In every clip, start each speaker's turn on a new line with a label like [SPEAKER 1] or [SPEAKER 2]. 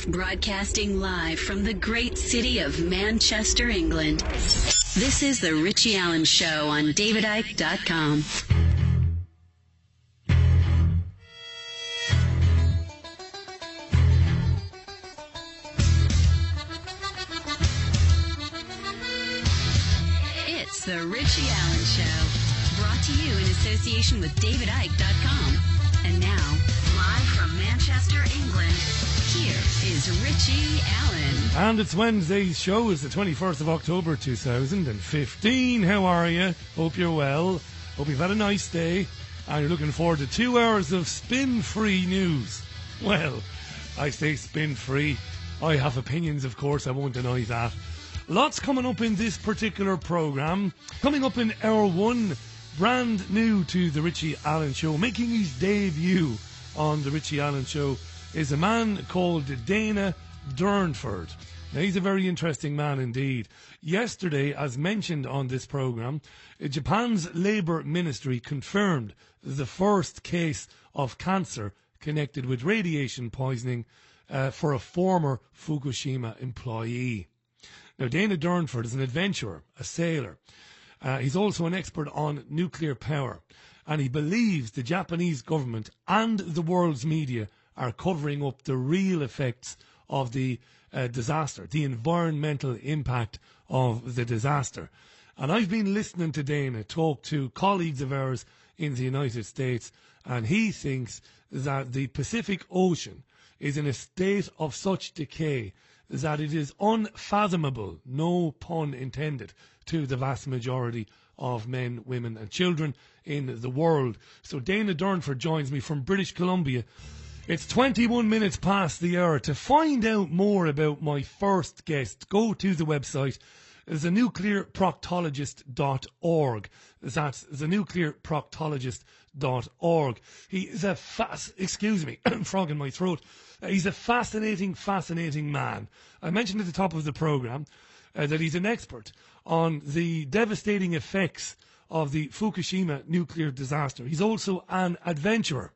[SPEAKER 1] Broadcasting live from the great city of Manchester, England. This is The Richie Allen Show on DavidIke.com. It's The Richie Allen Show, brought to you in association with DavidIke.com. And now, live from Manchester, England, here is Richie Allen.
[SPEAKER 2] And it's Wednesday's show. Is the 21st of October 2015. How are you? Hope you're well. Hope you've had a nice day. And you're looking forward to 2 hours of spin-free news. Well, I say spin-free. I have opinions, of course. I won't deny that. Lots coming up in this particular programme. Coming up in hour one, brand new to the Richie Allen Show, making his debut on the Richie Allen Show, is a man called Dana Durnford. Now, he's a very interesting man indeed. Yesterday, as mentioned on this programme, Japan's Labour Ministry confirmed the first case of cancer connected with radiation poisoning for a former Fukushima employee. Now, Dana Durnford is an adventurer, a sailor. He's also an expert on nuclear power, and he believes the Japanese government and the world's media are covering up the real effects of the disaster, the environmental impact of the disaster. And I've been listening to Dana talk to colleagues of ours in the United States, and he thinks that the Pacific Ocean is in a state of such decay that it is unfathomable, no pun intended, to the vast majority of men, women and children in the world. So Dana Durnford joins me from British Columbia. It's 21 minutes past the hour. To find out more about my first guest, go to the website thenuclearproctologist.org. That's thenuclearproctologist.org. He is a frog in my throat. He's a fascinating man. I mentioned at the top of the programme that he's an expert on the devastating effects of the Fukushima nuclear disaster. He's also an adventurer.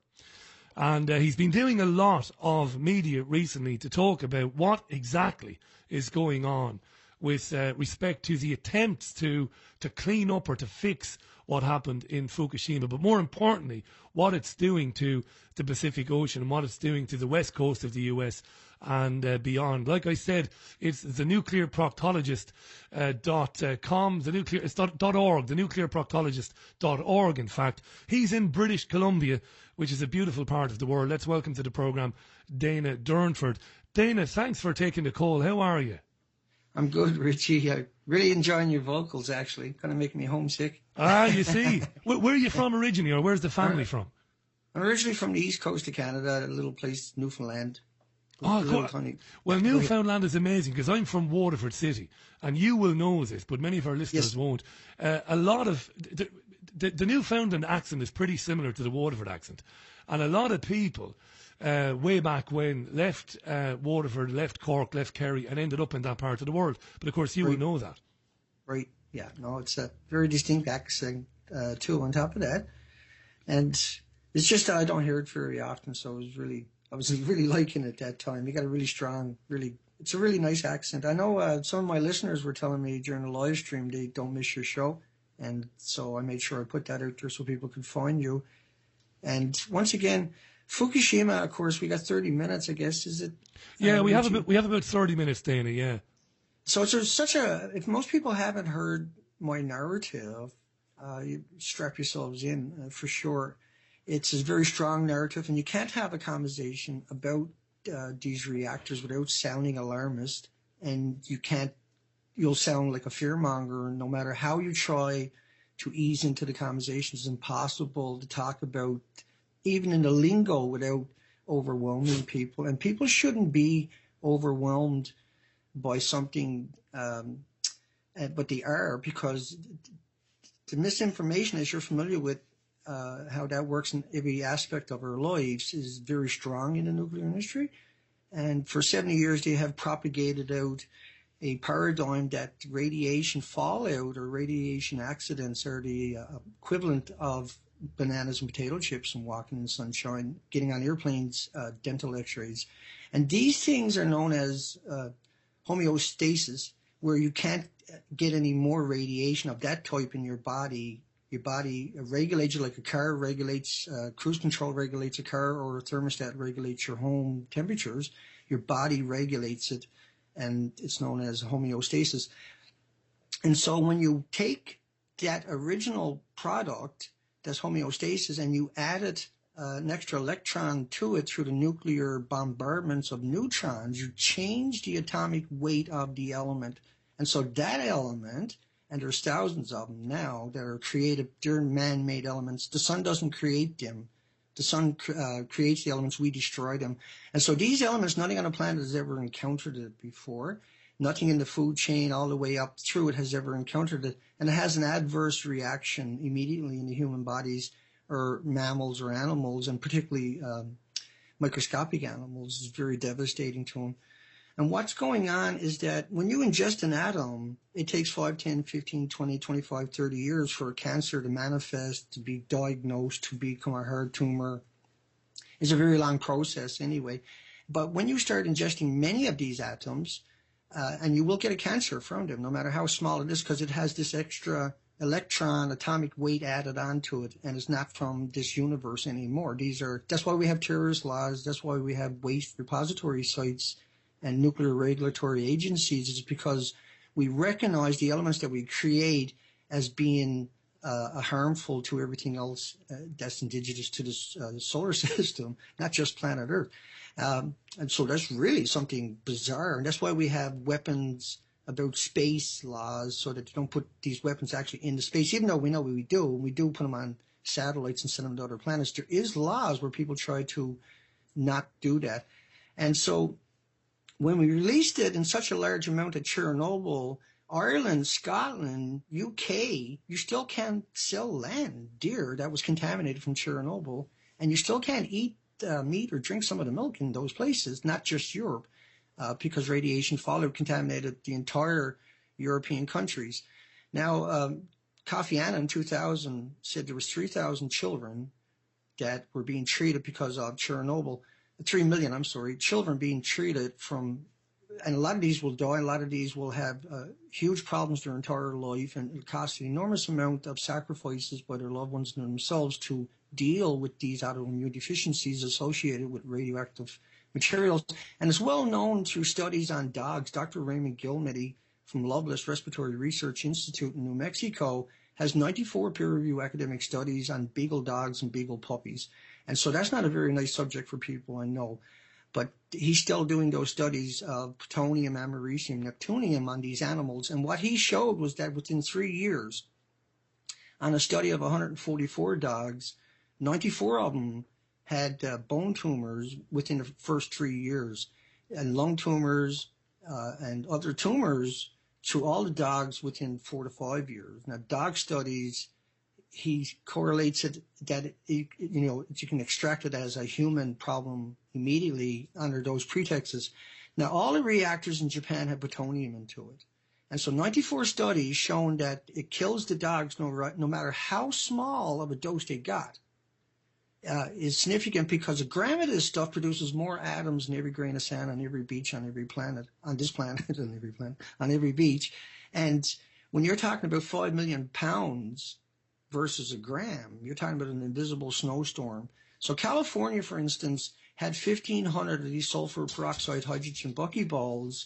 [SPEAKER 2] And he's been doing a lot of media recently to talk about what exactly is going on with respect to the attempts to clean up or to fix what happened in Fukushima, but more importantly, what it's doing to the Pacific Ocean and what it's doing to the west coast of the US and beyond. Like I said, it's thenuclearproctologist.com, it's .org, thenuclearproctologist.org, in fact. He's in British Columbia, which is a beautiful part of the world. Let's welcome to the programme Dana Durnford. Dana, thanks for taking the call. How are you?
[SPEAKER 3] I'm good, Richie. I'm really enjoying your vocals, actually. Kind of making me homesick.
[SPEAKER 2] You see. Where are you from originally, or where's the family from?
[SPEAKER 3] I'm originally from the east coast of Canada, a little place, Newfoundland.
[SPEAKER 2] Oh, cool. Well, Newfoundland is amazing, because I'm from Waterford City, and you will know this, but many of our listeners won't. A lot of... The Newfoundland accent is pretty similar to the Waterford accent. And a lot of people... way back when, left Waterford, left Cork, left Kerry, and ended up in that part of the world. But of course, you will know that.
[SPEAKER 3] Right, yeah. No, it's a very distinct accent, too, on top of that. And it's just that I don't hear it very often, so I was really liking it at that time. You got a really strong, it's a really nice accent. I know some of my listeners were telling me during the live stream they don't miss your show, and so I made sure I put that out there so people could find you. And once again, Fukushima, of course, we got 30 minutes, I guess, is it?
[SPEAKER 2] Yeah, we have about 30 minutes, Dana, yeah.
[SPEAKER 3] So it's if most people haven't heard my narrative, you strap yourselves in for sure. It's a very strong narrative, and you can't have a conversation about these reactors without sounding alarmist, and you'll sound like a fearmonger, and no matter how you try to ease into the conversation, it's impossible to talk about even in the lingo without overwhelming people. And people shouldn't be overwhelmed by something, but they are, because the misinformation, as you're familiar with, how that works in every aspect of our lives, is very strong in the nuclear industry. And for 70 years, they have propagated out a paradigm that radiation fallout or radiation accidents are the equivalent of bananas and potato chips and walking in the sunshine, getting on airplanes, dental x-rays. And these things are known as homeostasis, where you can't get any more radiation of that type in your body. Your body regulates you like a car regulates, cruise control regulates a car, or a thermostat regulates your home temperatures. Your body regulates it, and it's known as homeostasis. And so when you take that original product, that's homeostasis, and you added an extra electron to it through the nuclear bombardments of neutrons, you change the atomic weight of the element. And so that element, and there's thousands of them now that are created, they're man-made elements. The sun doesn't create them. The sun creates the elements, we destroy them. And so these elements, nothing on the planet has ever encountered it before. Nothing in the food chain all the way up through it has ever encountered it. And it has an adverse reaction immediately in the human bodies, or mammals or animals, and particularly microscopic animals. It's very devastating to them. And what's going on is that when you ingest an atom, it takes 5, 10, 15, 20, 25, 30 years for a cancer to manifest, to be diagnosed, to become a hard tumor. It's a very long process anyway. But when you start ingesting many of these atoms, and you will get a cancer from them, no matter how small it is, because it has this extra electron atomic weight added onto it, and it's not from this universe anymore. That's why we have terrorist laws. That's why we have waste repository sites and nuclear regulatory agencies. It's because we recognize the elements that we create as being harmful to everything else that's indigenous to this solar system, not just planet Earth. And so that's really something bizarre. And that's why we have weapons about space laws, so that you don't put these weapons actually into space, even though we know we do. We do put them on satellites and send them to other planets. There is laws where people try to not do that. And so when we released it in such a large amount at Chernobyl, Ireland, Scotland, UK, you still can't sell land, deer that was contaminated from Chernobyl, and you still can't eat meat or drink some of the milk in those places, not just Europe, because radiation fallout contaminated the entire European countries. Now, Kofi Annan in 2000 said there was 3,000 children that were being treated because of Chernobyl. 3 million, children being treated from, and a lot of these will die, a lot of these will have huge problems their entire life, and it costs an enormous amount of sacrifices by their loved ones and themselves to deal with these autoimmune deficiencies associated with radioactive materials. And it's well known through studies on dogs. Dr. Raymond Gilmedy from Loveless Respiratory Research Institute in New Mexico has 94 peer-reviewed academic studies on beagle dogs and beagle puppies. And so that's not a very nice subject for people, I know. But he's still doing those studies of plutonium, americium, neptunium on these animals. And what he showed was that within 3 years, on a study of 144 dogs, 94 of them had bone tumors within the first 3 years, and lung tumors and other tumors to all the dogs within 4 to 5 years. Now, dog studies, he correlates it that, you can extract it as a human problem immediately under those pretexts. Now, all the reactors in Japan have plutonium into it. And so 94 studies shown that it kills the dogs no matter how small of a dose they got. Is significant because a gram of this stuff produces more atoms than every grain of sand on every beach on every planet, on this planet, on every planet, on every beach. And when you're talking about 5 million pounds versus a gram, you're talking about an invisible snowstorm. So California, for instance, had 1,500 of these sulfur peroxide hydrogen buckyballs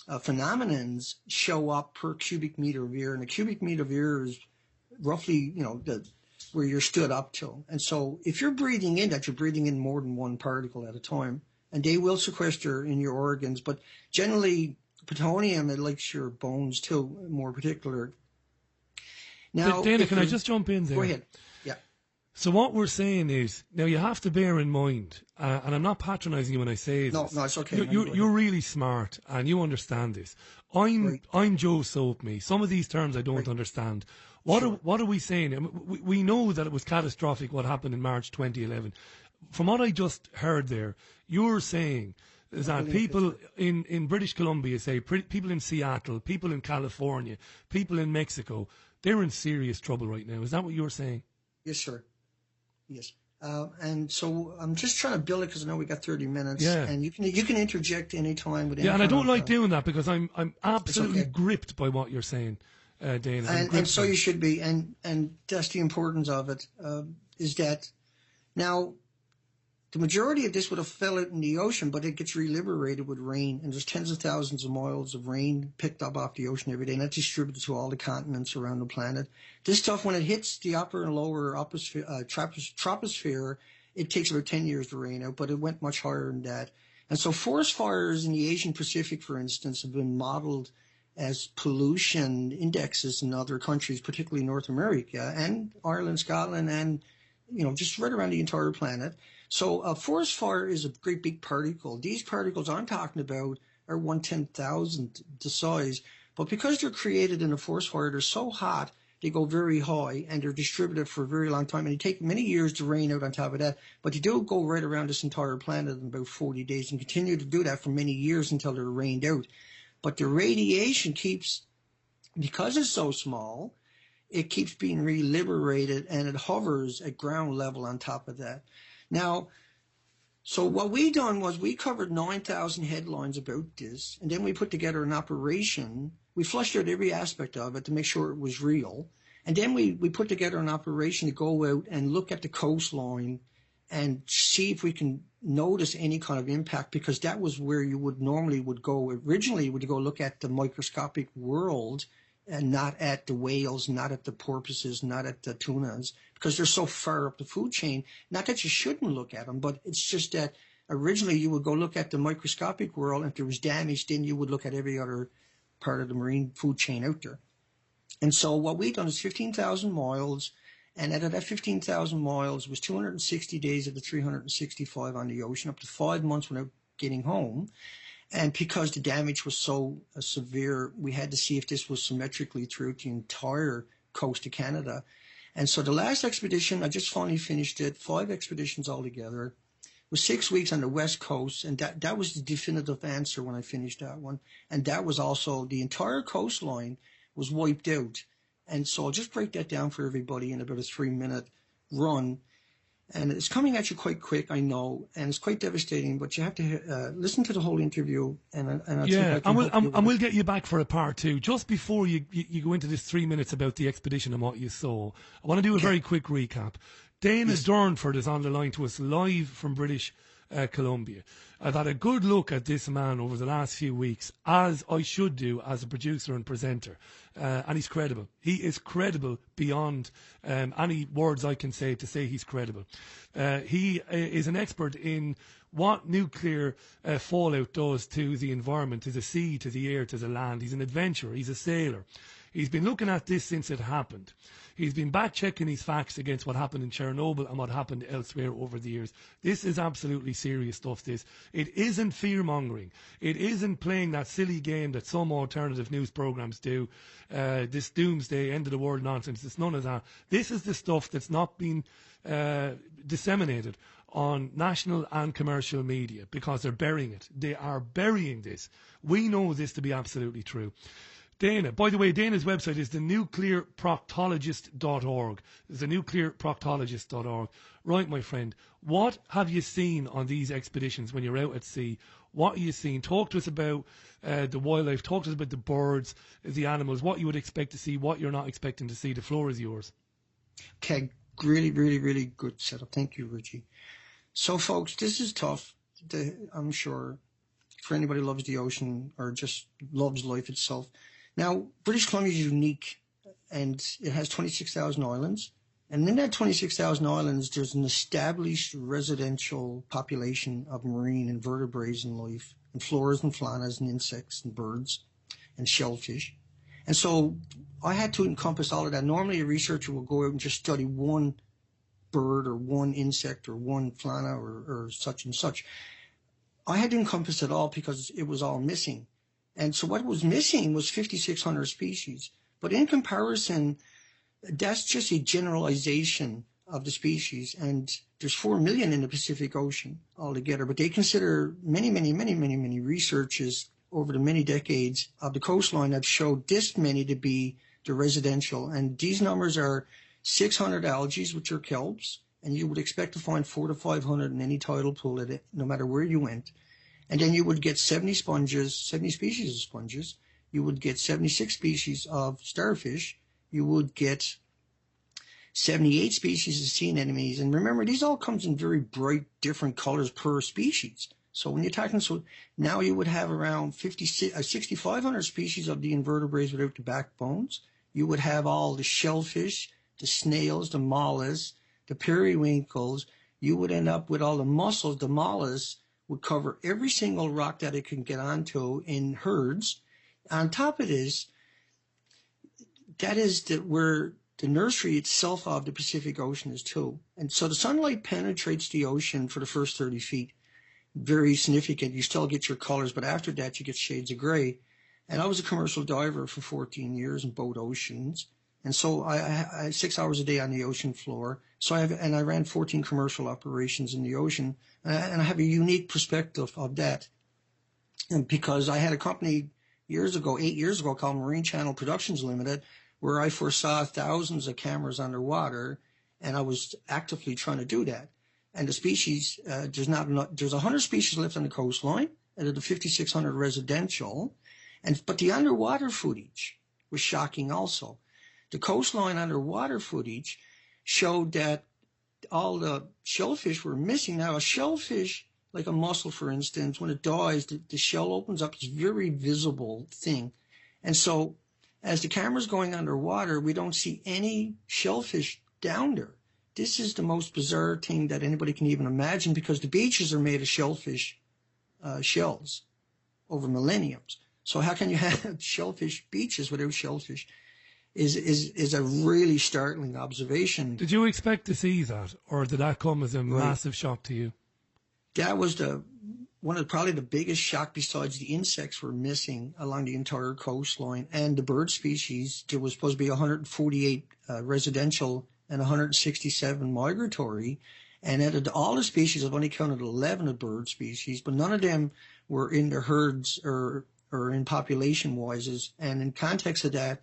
[SPEAKER 3] phenomenons show up per cubic meter of air. And a cubic meter of air is roughly, where you're stood up to. And so if you're breathing in that, you're breathing in more than one particle at a time. And they will sequester in your organs. But generally, plutonium, it likes your bones too, more particular. Now,
[SPEAKER 2] Dana, can I just jump in there?
[SPEAKER 3] Go ahead. Yeah.
[SPEAKER 2] So what we're saying is, now you have to bear in mind, and I'm not patronizing you when I say this.
[SPEAKER 3] No, it's okay.
[SPEAKER 2] You're really smart, and you understand this. I'm Joe Soapme. Some of these terms I don't understand. What are we saying? I mean, we know that it was catastrophic what happened in March 2011. From what I just heard there, you're saying is that people in British Columbia, say, people in Seattle, people in California, people in Mexico, they're in serious trouble right now. Is that what you're saying?
[SPEAKER 3] Yes, sir. Yes. And so I'm just trying to build it because I know we got 30 minutes.
[SPEAKER 2] Yeah.
[SPEAKER 3] And you can interject anytime with any
[SPEAKER 2] Yeah, and I don't
[SPEAKER 3] kind
[SPEAKER 2] like
[SPEAKER 3] of,
[SPEAKER 2] doing that because I'm absolutely
[SPEAKER 3] okay.
[SPEAKER 2] gripped by what you're saying, Dana.
[SPEAKER 3] And so you should be. And that's the importance of it, is that now the majority of this would have fell out in the ocean, but it gets reliberated with rain. And there's tens of thousands of miles of rain picked up off the ocean every day, and that's distributed to all the continents around the planet. This stuff, when it hits the upper and lower troposphere, it takes about 10 years to rain out, but it went much higher than that. And so forest fires in the Asian Pacific, for instance, have been modeled as pollution indexes in other countries, particularly North America and Ireland, Scotland, and just right around the entire planet. So a forest fire is a great big particle. These particles I'm talking about are 1/10,000th the size, but because they're created in a forest fire, they're so hot, they go very high, and they're distributed for a very long time, and they take many years to rain out on top of that, but they do go right around this entire planet in about 40 days and continue to do that for many years until they're rained out. But the radiation because it's so small, it keeps being reliberated, and it hovers at ground level on top of that. Now, so what we done was we covered 9,000 headlines about this, and then we put together an operation. We flushed out every aspect of it to make sure it was real. And then we put together an operation to go out and look at the coastline and see if we can notice any kind of impact, because that was where you would normally go. Originally, would go look at the microscopic world and not at the whales, not at the porpoises, not at the tunas, because they're so far up the food chain. Not that you shouldn't look at them, but it's just that originally you would go look at the microscopic world, and if there was damage, then you would look at every other part of the marine food chain out there. And so what we've done is 15,000 miles, and out of that 15,000 miles was 260 days of the 365 on the ocean, up to 5 months without getting home. And because the damage was so severe, we had to see if this was symmetrically throughout the entire coast of Canada. And so the last expedition, I just finally finished it, 5 expeditions altogether. It was 6 weeks on the west coast, and that was the definitive answer when I finished that one. And that was also, the entire coastline was wiped out. And so I'll just break that down for everybody in about a 3-minute run. And it's coming at you quite quick, I know, and it's quite devastating, but you have to listen to the whole interview. And
[SPEAKER 2] we'll get you back for a part 2. Just before you go into this 3 minutes about the expedition and what you saw, I want to do a very quick recap. Dana Durnford is on the line to us live from British Columbia. I've had a good look at this man over the last few weeks, as I should do as a producer and presenter, and he's credible. He is credible beyond any words I can say to say he's credible. He is an expert in what nuclear fallout does to the environment, to the sea, to the air, to the land. He's an adventurer. He's a sailor. He's been looking at this since it happened. He's been back-checking his facts against what happened in Chernobyl and what happened elsewhere over the years. This is absolutely serious stuff, this. It isn't fear-mongering. It isn't playing that silly game that some alternative news programs do, this doomsday, end-of-the-world nonsense. It's none of that. This is the stuff that's not been disseminated on national and commercial media because they're burying it. They are burying this. We know this to be absolutely true. Dana, by the way, Dana's website is thenuclearproctologist.org. It's thenuclearproctologist.org. Right, my friend, what have you seen on these expeditions when you're out at sea? What have you seen? Talk to us about the wildlife. Talk to us about the birds, the animals, what you would expect to see, what you're not expecting to see. The floor is yours.
[SPEAKER 3] Okay, really, really, really good setup. Thank you, Richie. So, folks, this is tough, I'm sure, for anybody who loves the ocean or just loves life itself. Now, British Columbia is unique, and it has 26,000 islands. And in that 26,000 islands, there's an established residential population of marine invertebrates and life, and floras and faunas and insects and birds and shellfish. And so I had to encompass all of that. Normally, a researcher will go out and just study one bird or one insect or one fauna or such and such. I had to encompass it all because it was all missing. And so what was missing was 5,600 species. But in comparison, that's just a generalization of the species. And there's 4 million in the Pacific Ocean altogether. But they consider many researches over the many decades of the coastline have showed this many to be the residential. And these numbers are 600 algae, which are kelps, and you would expect to find 400 to 500 in any tidal pool at it, no matter where you went. And then you would get 70 species of sponges. You would get 76 species of starfish. You would get 78 species of sea anemones. And remember, these all comes in very bright, different colors per species. So when you're talking, so now you would have around 6,500 species of the invertebrates without the backbones. You would have all the shellfish, the snails, the mollusks, the periwinkles. You would end up with all the mussels. The mollusks would cover every single rock that it can get onto in herds. On top of this, that is where the nursery itself of the Pacific Ocean is too. And so the sunlight penetrates the ocean for the first 30 feet. Very significant. You still get your colors, but after that you get shades of gray. And I was a commercial diver for 14 years in both oceans. And so I had 6 hours a day on the ocean floor. So I ran 14 commercial operations in the ocean. And I have a unique perspective of that. And because I had a company 8 years ago, called Marine Channel Productions Limited, where I foresaw thousands of cameras underwater, and I was actively trying to do that. And the species, there's 100 species left on the coastline, out of the 5,600 residential, but the underwater footage was shocking also. The coastline underwater footage showed that all the shellfish were missing. Now, a shellfish, like a mussel, for instance, when it dies, the shell opens up. It's a very visible thing. And so as the camera's going underwater, we don't see any shellfish down there. This is the most bizarre thing that anybody can even imagine, because the beaches are made of shellfish shells over millenniums. So how can you have shellfish beaches without shellfish? Is a really startling observation.
[SPEAKER 2] Did you expect to see that, or did that come as a massive shock to you?
[SPEAKER 3] That was probably the biggest shock, besides the insects were missing along the entire coastline and the bird species. There was supposed to be 148 residential and 167 migratory. And out of all the species, I've only counted 11 of bird species, but none of them were in the herds or in population-wise. And in context of that,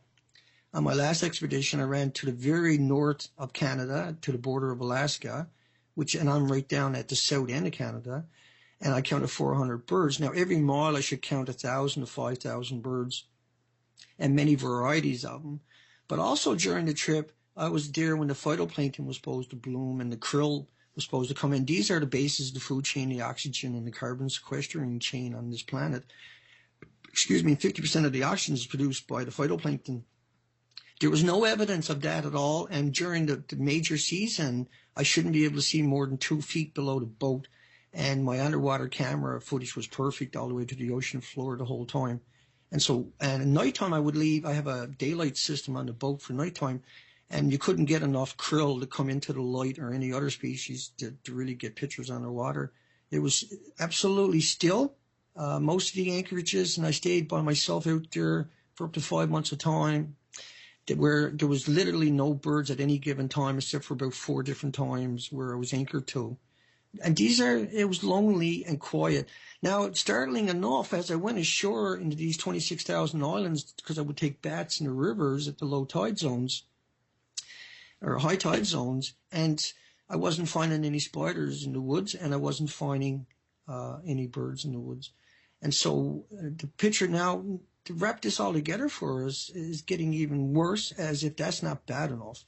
[SPEAKER 3] on my last expedition, I ran to the very north of Canada, to the border of Alaska, and I'm right down at the south end of Canada, and I counted 400 birds. Now, every mile I should count 1,000 to 5,000 birds, and many varieties of them. But also during the trip, I was there when the phytoplankton was supposed to bloom and the krill was supposed to come in. These are the bases of the food chain, the oxygen and the carbon sequestering chain on this planet. 50% of the oxygen is produced by the phytoplankton. There was no evidence of that at all, and during the major season, I shouldn't be able to see more than 2 feet below the boat, and my underwater camera footage was perfect all the way to the ocean floor the whole time. And at nighttime I would leave. I have a daylight system on the boat for nighttime, and you couldn't get enough krill to come into the light or any other species to really get pictures underwater. It was absolutely still. Most of the anchorages, and I stayed by myself out there for up to 5 months at a time, where there was literally no birds at any given time, except for about 4 different times where I was anchored to. And it was lonely and quiet. Now, startling enough, as I went ashore into these 26,000 islands, because I would take baths in the rivers at the low tide zones, or high tide zones, and I wasn't finding any spiders in the woods, and I wasn't finding any birds in the woods. And so the picture now, to wrap this all together for us, is getting even worse, as if that's not bad enough.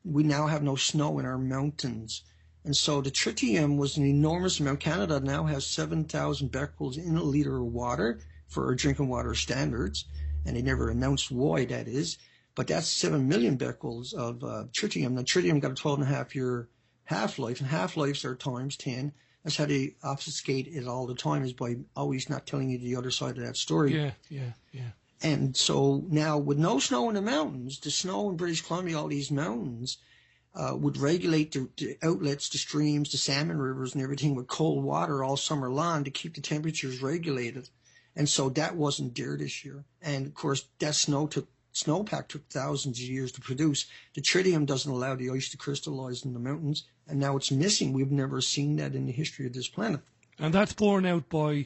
[SPEAKER 3] We now have no snow in our mountains. And so the tritium was an enormous amount. Canada now has 7,000 becquerels in a liter of water for our drinking water standards, and they never announced why that is. But that's 7 million becquerels of tritium. Now, tritium got a 12.5-year half-life, and half-lives are times 10. That's how they obfuscate it all the time, is by always not telling you the other side of that story.
[SPEAKER 2] Yeah.
[SPEAKER 3] And so now, with no snow in the mountains, the snow in British Columbia, all these mountains, would regulate the outlets, the streams, the salmon rivers, and everything with cold water all summer long to keep the temperatures regulated. And so that wasn't there this year. And of course, that snowpack took thousands of years to produce. The tritium doesn't allow the ice to crystallize in the mountains, and now it's missing. We've never seen that in the history of this planet.
[SPEAKER 2] And that's borne out because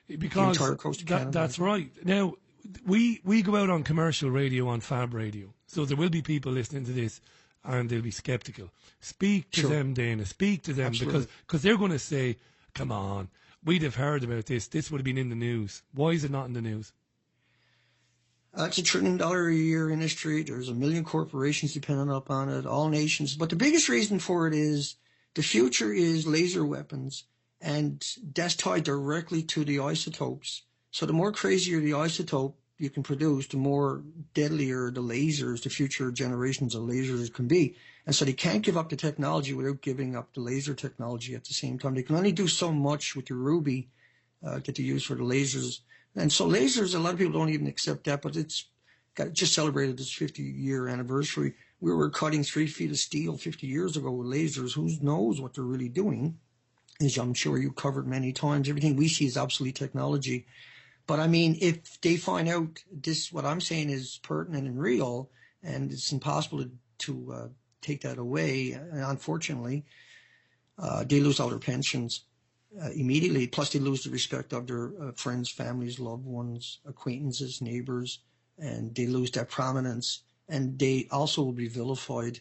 [SPEAKER 3] the entire coast of Canada.
[SPEAKER 2] That's right. Now, we go out on commercial radio, on Fab Radio, so there will be people listening to this and they'll be sceptical. Speak to
[SPEAKER 3] Sure.
[SPEAKER 2] them, Dana. Speak to them
[SPEAKER 3] Absolutely.
[SPEAKER 2] because they're going to say, come on, we'd have heard about this. This would have been in the news. Why is it not in the news?
[SPEAKER 3] It's $1 trillion a year industry. There's 1 million corporations dependent upon it, all nations. But the biggest reason for it is the future is laser weapons, and that's tied directly to the isotopes. So the more crazier the isotope you can produce, the more deadlier the lasers, the future generations of lasers can be. And so they can't give up the technology without giving up the laser technology at the same time. They can only do so much with the ruby that they use for the lasers. And so lasers, a lot of people don't even accept that, but just celebrated its 50-year anniversary. We were cutting 3 feet of steel 50 years ago with lasers. Who knows what they're really doing? As I'm sure you covered many times, everything we see is obsolete technology. But I mean, if they find out this, what I'm saying is pertinent and real, and it's impossible to take that away, unfortunately, they lose all their pensions immediately. Plus, they lose the respect of their friends, families, loved ones, acquaintances, neighbors, and they lose that prominence. And they also will be vilified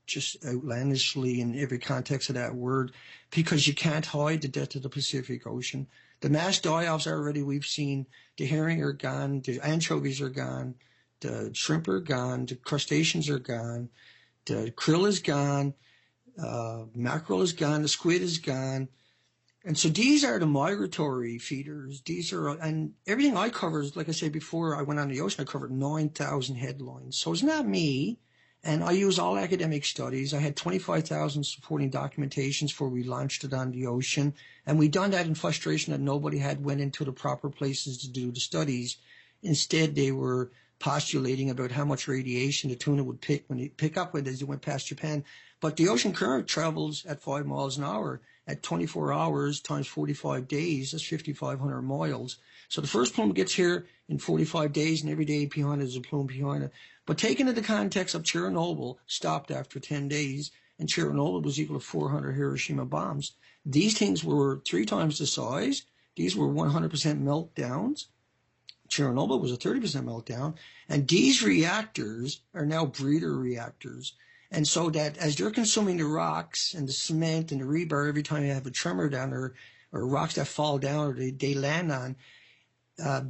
[SPEAKER 3] just outlandishly in every context of that word, because you can't hide the death of the Pacific Ocean. The mass die-offs already we've seen. The herring are gone, the anchovies are gone, the shrimp are gone, the crustaceans are gone, the krill is gone, mackerel is gone, the squid is gone. And so these are the migratory feeders. These are, and everything I cover, like I said before, I went on the ocean, I covered 9,000 headlines. So it's not me. And I use all academic studies. I had 25,000 supporting documentations before we launched it on the ocean. And we done that in frustration that nobody had went into the proper places to do the studies. Instead, they were postulating about how much radiation the tuna would pick up with as it went past Japan. But the ocean current travels at 5 miles an hour. At 24 hours times 45 days, that's 5,500 miles. So the first plume gets here in 45 days, and every day behind it is a plume behind it. But taken in the context of Chernobyl, stopped after 10 days, and Chernobyl was equal to 400 Hiroshima bombs. These things were 3 times the size. These were 100% meltdowns. Chernobyl was a 30% meltdown. And these reactors are now breeder reactors. And so that as they're consuming the rocks and the cement and the rebar every time you have a tremor down there, or rocks that fall down or they land on,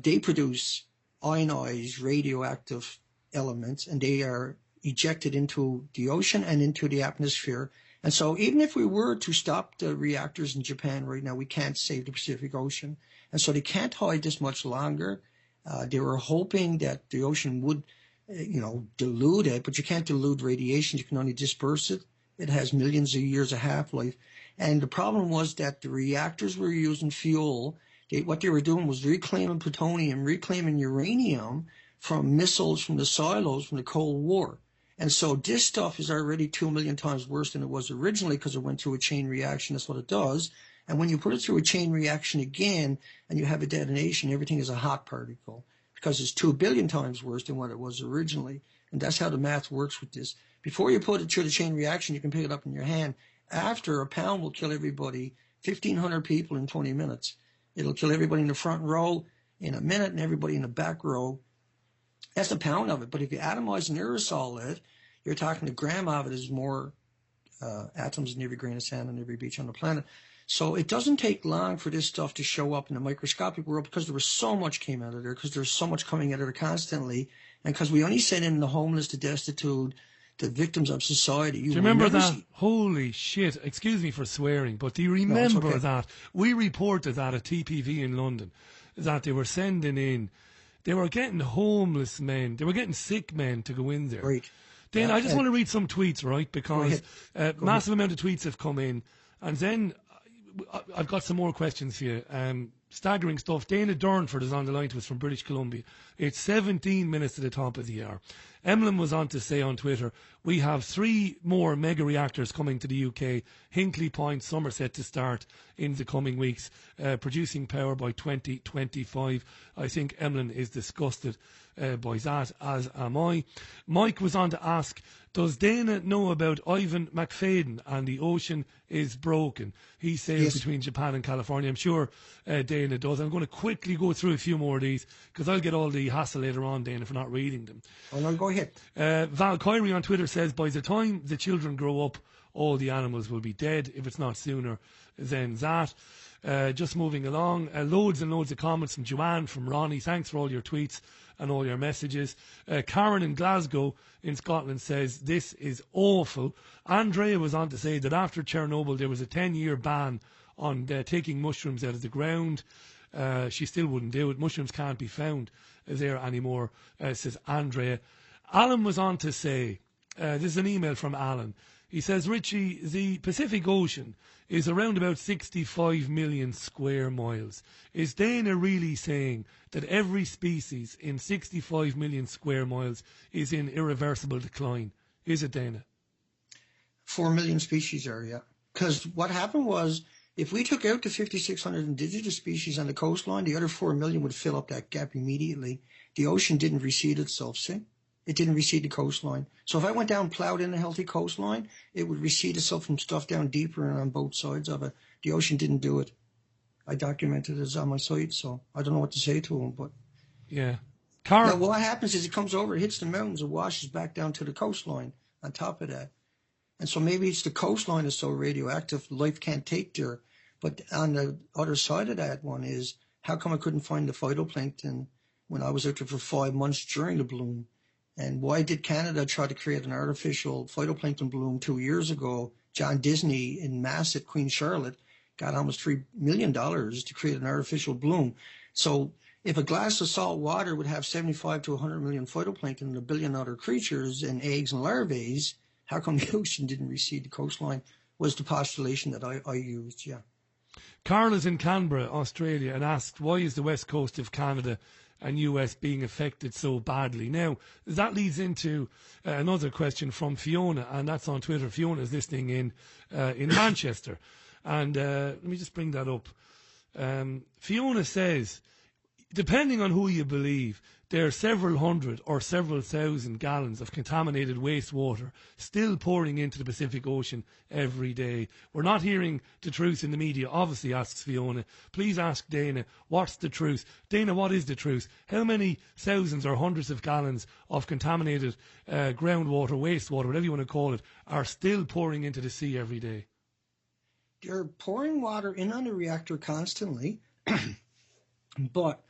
[SPEAKER 3] they produce ionized radioactive elements, and they are ejected into the ocean and into the atmosphere. And so even if we were to stop the reactors in Japan right now, we can't save the Pacific Ocean. And so they can't hide this much longer. They were hoping that the ocean would dilute it, but you can't dilute radiation. You can only disperse it. It has millions of years of half-life. And the problem was that the reactors were using fuel. What they were doing was reclaiming plutonium, reclaiming uranium from missiles from the silos from the Cold War. And so this stuff is already 2 million times worse than it was originally because it went through a chain reaction. That's what it does. And when you put it through a chain reaction again and you have a detonation, everything is a hot particle, because it's 2 billion times worse than what it was originally. And that's how the math works with this. Before you put it through the chain reaction, you can pick it up in your hand. After, a pound will kill everybody, 1,500 people in 20 minutes. It'll kill everybody in the front row in a minute and everybody in the back row. That's a pound of it. But if you atomize and aerosol it, you're talking a gram of it is more atoms than every grain of sand on every beach on the planet. So it doesn't take long for this stuff to show up in the microscopic world, because there was so much came out of there, because there's so much coming out of there constantly, and because we only send in the homeless, the destitute, the victims of society.
[SPEAKER 2] Do you remember that? Holy shit. Excuse me for swearing, but do you remember that? We reported that at TPV in London, that they were sending in, they were getting homeless men, they were getting sick men to go in there.
[SPEAKER 3] Right.
[SPEAKER 2] Then I just want to read some tweets, right? Because massive amount of tweets have come in. And then I've got some more questions for you. Staggering stuff. Dana Durnford is on the line to us from British Columbia. It's 17 minutes to the top of the hour. Emlyn was on to say on Twitter, we have 3 more mega reactors coming to the UK, Hinkley Point, Somerset, to start in the coming weeks, producing power by 2025. I think Emlyn is disgusted by that, as am I. Mike was on to ask, does Dana know about Ivan McFadden and the ocean is broken? He sails between Japan and California. I'm sure Dana does. I'm going to quickly go through a few more of these, because I'll get all the hassle later on, Dana, for not reading them.
[SPEAKER 3] Oh, no, go ahead.
[SPEAKER 2] Val Kyrie on Twitter says, by the time the children grow up, all the animals will be dead, if it's not sooner than that. Just moving along, loads and loads of comments from Joanne, from Ronnie. Thanks for all your tweets and all your messages. Karen in Glasgow in Scotland says, this is awful. Andrea was on to say that after Chernobyl there was a 10-year ban on taking mushrooms out of the ground. She still wouldn't do it. Mushrooms can't be found there anymore, says Andrea. Alan was on to say, this is an email from Alan. He says, Richie, the Pacific Ocean is around about 65 million square miles. Is Dana really saying that every species in 65 million square miles is in irreversible decline? Is it, Dana?
[SPEAKER 3] 4 million species are, yeah. Because what happened was, if we took out the 5,600 indigenous species on the coastline, the other 4 million would fill up that gap immediately. The ocean didn't recede itself, see? It didn't recede the coastline. So if I went down and plowed in a healthy coastline, it would recede itself from stuff down deeper and on both sides of it. The ocean didn't do it. I documented it on my site, so I don't know what to say to him, but...
[SPEAKER 2] Yeah.
[SPEAKER 3] Now, what happens is it comes over, it hits the mountains, and washes back down to the coastline on top of that. And so maybe it's the coastline is so radioactive, life can't take there. But on the other side of that one is, how come I couldn't find the phytoplankton when I was out there for 5 months during the bloom? And why did Canada try to create an artificial phytoplankton bloom 2 years ago? John Disney in Mass at Queen Charlotte got almost $3 million to create an artificial bloom. So if a glass of salt water would have 75 to 100 million phytoplankton and 1 billion other creatures and eggs and larvae, how come the ocean didn't recede the coastline? Was the postulation that I used, yeah.
[SPEAKER 2] Carl is in Canberra, Australia, and asked, why is the west coast of Canada and US being affected so badly? Now, that leads into another question from Fiona, and that's on Twitter. Fiona is listening in Manchester. And let me just bring that up. Fiona says, depending on who you believe, there are several hundred or several thousand gallons of contaminated wastewater still pouring into the Pacific Ocean every day. We're not hearing the truth in the media, obviously, asks Fiona. Please ask Dana, what's the truth? Dana, what is the truth? How many thousands or hundreds of gallons of contaminated groundwater, wastewater, whatever you want to call it, are still pouring into the sea every day?
[SPEAKER 3] They're pouring water in on the reactor constantly, but...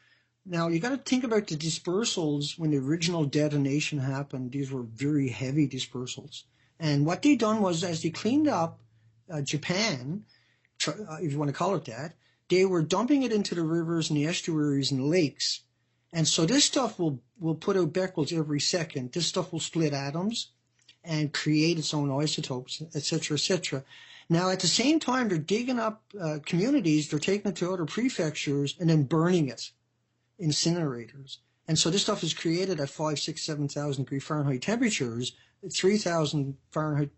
[SPEAKER 3] Now, you got to think about the dispersals when the original detonation happened. These were very heavy dispersals. And what they done was, as they cleaned up Japan, if you want to call it that, they were dumping it into the rivers and the estuaries and the lakes. And so this stuff will put out Beckles every second. This stuff will split atoms and create its own isotopes, et cetera, et cetera. Now, at the same time, they're digging up communities, they're taking it to other prefectures and then burning it. Incinerators. And so this stuff is created at 5, 6, 7,000 degree Fahrenheit temperatures. 3,000 Fahrenheit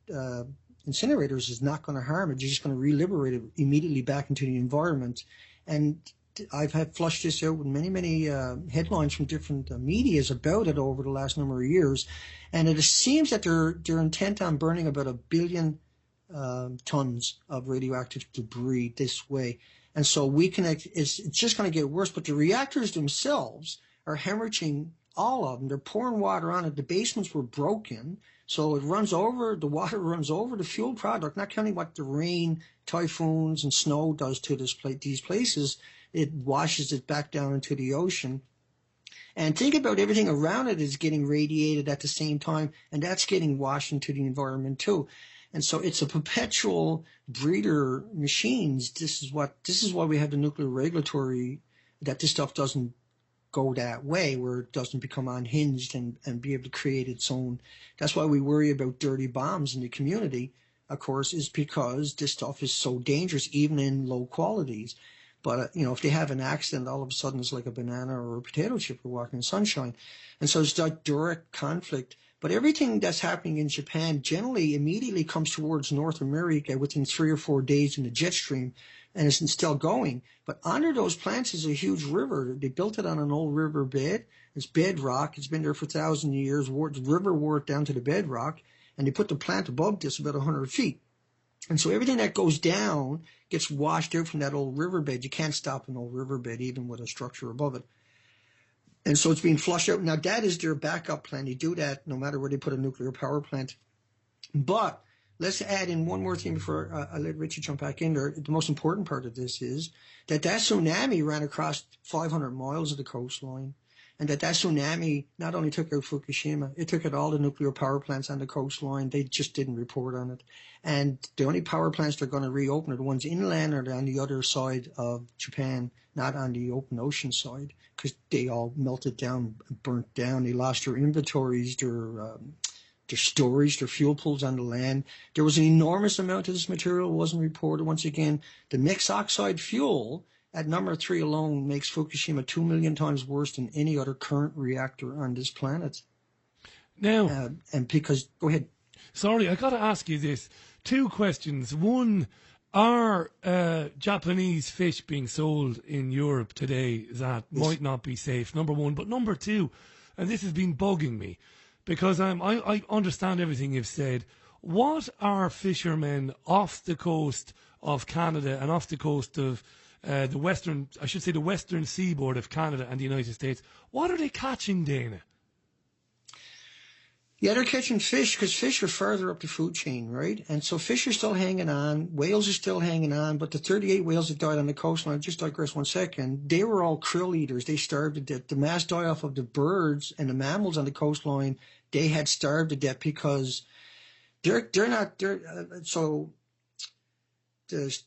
[SPEAKER 3] incinerators is not going to harm it. You're just going to reliberate it immediately back into the environment. And I've had flushed this out with many headlines from different medias about it over the last number of years. And it seems that they're intent on burning about 1 billion tons of radioactive debris this way. And so it's just going to get worse. But the reactors themselves are hemorrhaging all of them. They're pouring water on it. The basements were broken. So the water runs over the fuel product, not counting what the rain, typhoons, and snow does to these places. It washes it back down into the ocean. And think about everything around it is getting radiated at the same time, and that's getting washed into the environment too. And so it's a perpetual breeder machines. This is why we have the nuclear regulatory, that this stuff doesn't go that way, where it doesn't become unhinged and be able to create its own. That's why we worry about dirty bombs in the community, of course, is because this stuff is so dangerous, even in low qualities. But, if they have an accident, all of a sudden it's like a banana or a potato chip walking in sunshine. And so it's that direct conflict. But everything that's happening in Japan generally immediately comes towards North America within 3 or 4 days in the jet stream, and it's still going. But under those plants is a huge river. They built it on an old river bed. It's bedrock. It's been there for 1,000 years. The river wore it down to the bedrock, and they put the plant above this about 100 feet. And so everything that goes down gets washed out from that old riverbed. You can't stop an old riverbed even with a structure above it. And so it's being flushed out. Now, that is their backup plan. They do that no matter where they put a nuclear power plant. But let's add in one more thing before I let Richie jump back in there. The most important part of this is that tsunami ran across 500 miles of the coastline, and that tsunami not only took out Fukushima, it took out all the nuclear power plants on the coastline. They just didn't report on it. And the only power plants they're going to reopen are the ones inland or on the other side of Japan, not on the open ocean side, because they all melted down, burnt down. They lost their inventories, their storage, their fuel pools on the land. There was an enormous amount of this material. It wasn't reported. Once again, the mixed oxide fuel at number 3 alone makes Fukushima 2 million times worse than any other current reactor on this planet.
[SPEAKER 2] Now,
[SPEAKER 3] and because, go ahead.
[SPEAKER 2] Sorry, I got to ask you this. 2 questions. One, are Japanese fish being sold in Europe today that might not be safe? Number 1. But number 2, and this has been bugging me, because I understand everything you've said. What are fishermen off the coast of Canada and off the coast of the western seaboard of Canada and the United States, what are they catching, Dana?
[SPEAKER 3] Yeah, they're catching fish because fish are further up the food chain, right? And so fish are still hanging on, whales are still hanging on, but the 38 whales that died on the coastline, just digress 1 second, they were all krill eaters. They starved to death. The mass die-off of the birds and the mammals on the coastline, they had starved to death because so the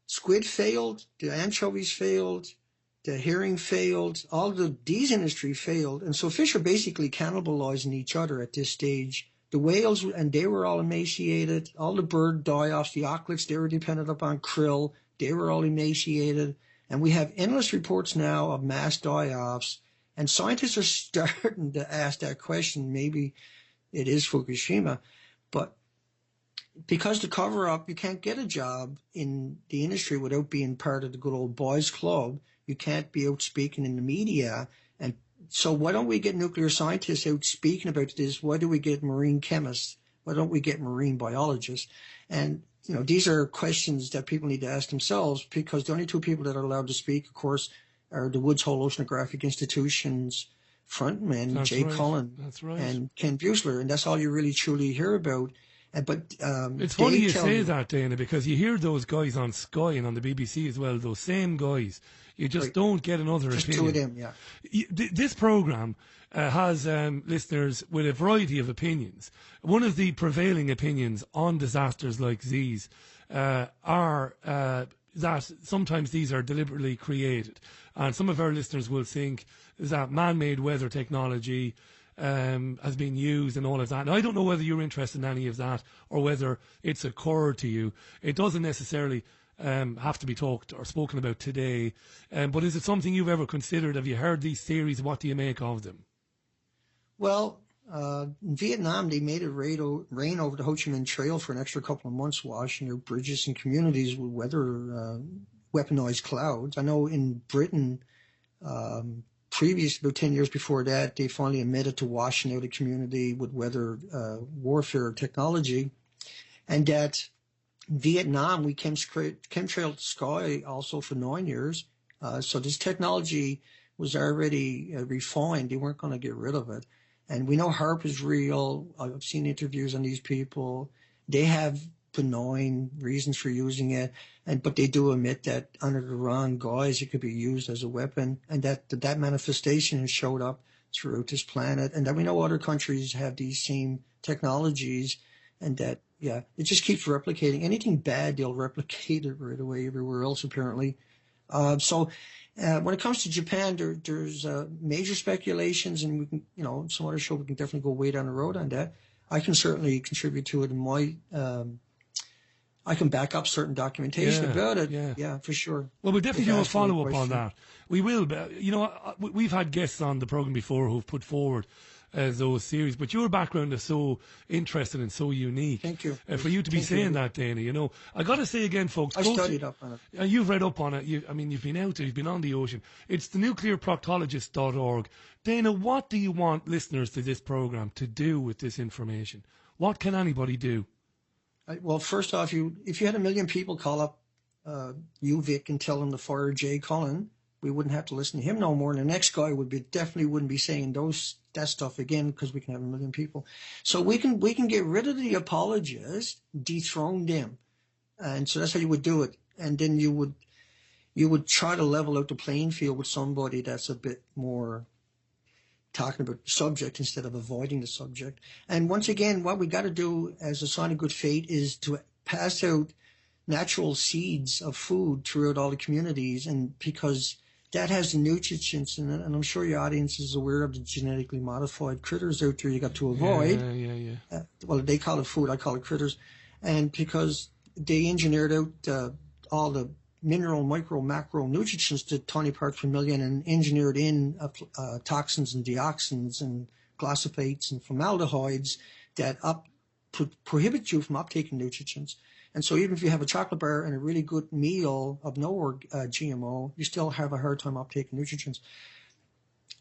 [SPEAKER 3] squid failed, the anchovies failed, the herring failed, these industry failed. And so fish are basically cannibalizing each other at this stage. The whales, and they were all emaciated. All the bird die-offs, the auklets, they were dependent upon krill. They were all emaciated. And we have endless reports now of mass die-offs. And scientists are starting to ask that question. Maybe it is Fukushima. But because the cover-up, you can't get a job in the industry without being part of the good old boys club. You can't be out speaking in the media. And so why don't we get nuclear scientists out speaking about this? Why do we get marine chemists? Why don't we get marine biologists? And, these are questions that people need to ask themselves, because the only 2 people that are allowed to speak, of course, are the Woods Hole Oceanographic Institution's frontmen, Jay Cullen and Ken Buesler. And that's all you really truly hear about. But
[SPEAKER 2] it's funny you say that, Dana, because you hear those guys on Sky and on the BBC as well, those same guys. You just don't get another
[SPEAKER 3] just
[SPEAKER 2] opinion.
[SPEAKER 3] 2 of them, yeah.
[SPEAKER 2] This programme has listeners with a variety of opinions. One of the prevailing opinions on disasters like these are that sometimes these are deliberately created. And some of our listeners will think that man-made weather technology has been used and all of that. Now, I don't know whether you're interested in any of that or whether it's occurred to you. It doesn't necessarily have to be talked or spoken about today. But is it something you've ever considered? Have you heard these theories? What do you make of them?
[SPEAKER 3] Well, in Vietnam, they made it rain over the Ho Chi Minh Trail for an extra couple of months, washing out bridges and communities with weaponized clouds. I know in Britain, about 10 years before that, they finally admitted to washing out a community with weather warfare technology. And that Vietnam, we chemtrailed the sky also for 9 years. So this technology was already refined. They weren't going to get rid of it. And we know HAARP is real. I've seen interviews on these people. They have benign reasons for using it, but they do admit that under the wrong guise, it could be used as a weapon, and that manifestation has showed up throughout this planet, and that we know other countries have these same technologies, and that, it just keeps replicating. Anything bad, they'll replicate it right away everywhere else, apparently. So when it comes to Japan, there's major speculations, and we can, some other show we can definitely go way down the road on that. I can certainly contribute to it in my I can back up certain documentation about it. Yeah, for sure.
[SPEAKER 2] Well, we'll definitely do a follow-up on that. We will. We've had guests on the program before who've put forward those theories, but your background is so interesting and so unique.
[SPEAKER 3] Thank you.
[SPEAKER 2] For you to be saying that, Dana, I got to say again, folks.
[SPEAKER 3] I studied up on it.
[SPEAKER 2] You've read up on it. You've been out there. You've been on the ocean. It's the nuclearproctologist.org. Dana, what do you want listeners to this program to do with this information? What can anybody do?
[SPEAKER 3] Well, first off, if you had 1 million people call up UVic and tell them to fire Jay Cullen, we wouldn't have to listen to him no more. And the next guy definitely wouldn't be saying that stuff again, because we can have a million people. So we can get rid of the apologists, dethrone them. And so that's how you would do it. And then you would try to level out the playing field with somebody that's a bit more talking about the subject instead of avoiding the subject. And once again, what we got to do as a sign of good fate is to pass out natural seeds of food throughout all the communities, and because that has the nutrients in it, and I'm sure your audience is aware of the genetically modified critters out there you got to avoid.
[SPEAKER 2] Yeah.
[SPEAKER 3] Well, they call it food, I call it critters. And because they engineered out all the mineral, micro, macro nutrients to 20 parts per million, and engineered in toxins and dioxins and glyphosates and formaldehydes that prohibit you from uptaking nutrients. And so even if you have a chocolate bar and a really good meal of no GMO, you still have a hard time uptaking nutrients.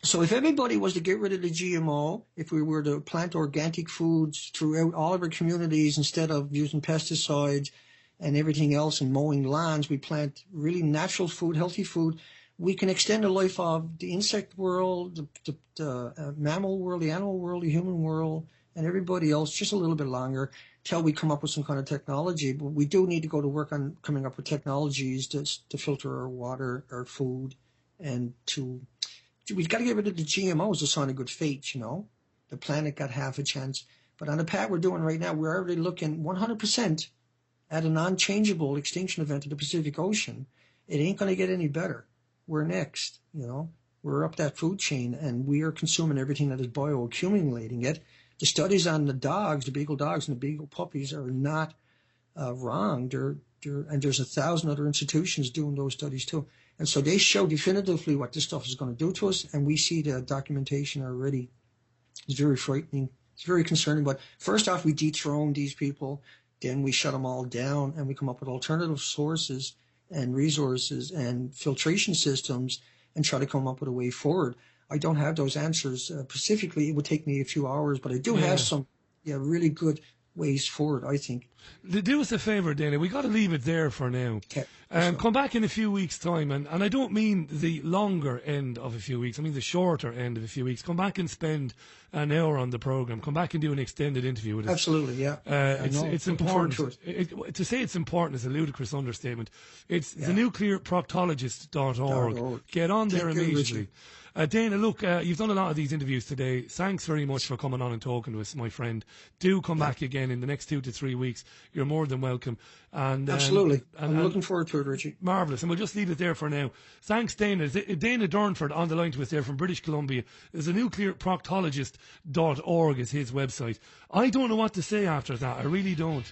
[SPEAKER 3] So if everybody was to get rid of the GMO, if we were to plant organic foods throughout all of our communities instead of using pesticides and everything else and mowing lawns, we plant really natural food, healthy food, we can extend the life of the insect world, the mammal world, the animal world, the human world, and everybody else just a little bit longer till we come up with some kind of technology. But we do need to go to work on coming up with technologies to filter our water, our food, and we've got to get rid of the GMOs to sign a good fate, you know. The planet got half a chance. But on the path we're doing right now, we're already looking 100% at a non-changeable extinction event in the Pacific Ocean. It ain't going to get any better. We're next, you know. We're up that food chain, and we are consuming everything that is bioaccumulating it. The studies on the dogs, the beagle dogs and the beagle puppies, are not wrong. And there's 1,000 other institutions doing those studies too. And so they show definitively what this stuff is going to do to us, and we see the documentation already. It's very frightening. It's very concerning. But first off, we dethrone these people. Then we shut them all down, and we come up with alternative sources and resources and filtration systems and try to come up with a way forward. I don't have those answers specifically. It would take me a few hours, but I do have some really good ways forward, I think.
[SPEAKER 2] Do us a favour, Dana. We got to leave it there for now.
[SPEAKER 3] Okay.
[SPEAKER 2] Come back in a few weeks' time, and I don't mean the longer end of a few weeks. I mean the shorter end of a few weeks. Come back and spend an hour on the programme. Come back and do an extended interview with us.
[SPEAKER 3] Absolutely, yeah.
[SPEAKER 2] It's important. To say it's important is a ludicrous understatement. It's thenuclearproctologist.org. Get on there immediately. Dana, look, you've done a lot of these interviews today. Thanks very much for coming on and talking to us, my friend. Do come back again in the next 2 to 3 weeks. You're more than welcome. And
[SPEAKER 3] absolutely. I'm looking forward to it, Richie.
[SPEAKER 2] Marvellous. And we'll just leave it there for now. Thanks, Dana. Dana Durnford on the line to us there from British Columbia. There's a nuclearproctologist.org is his website. I don't know what to say after that. I really don't.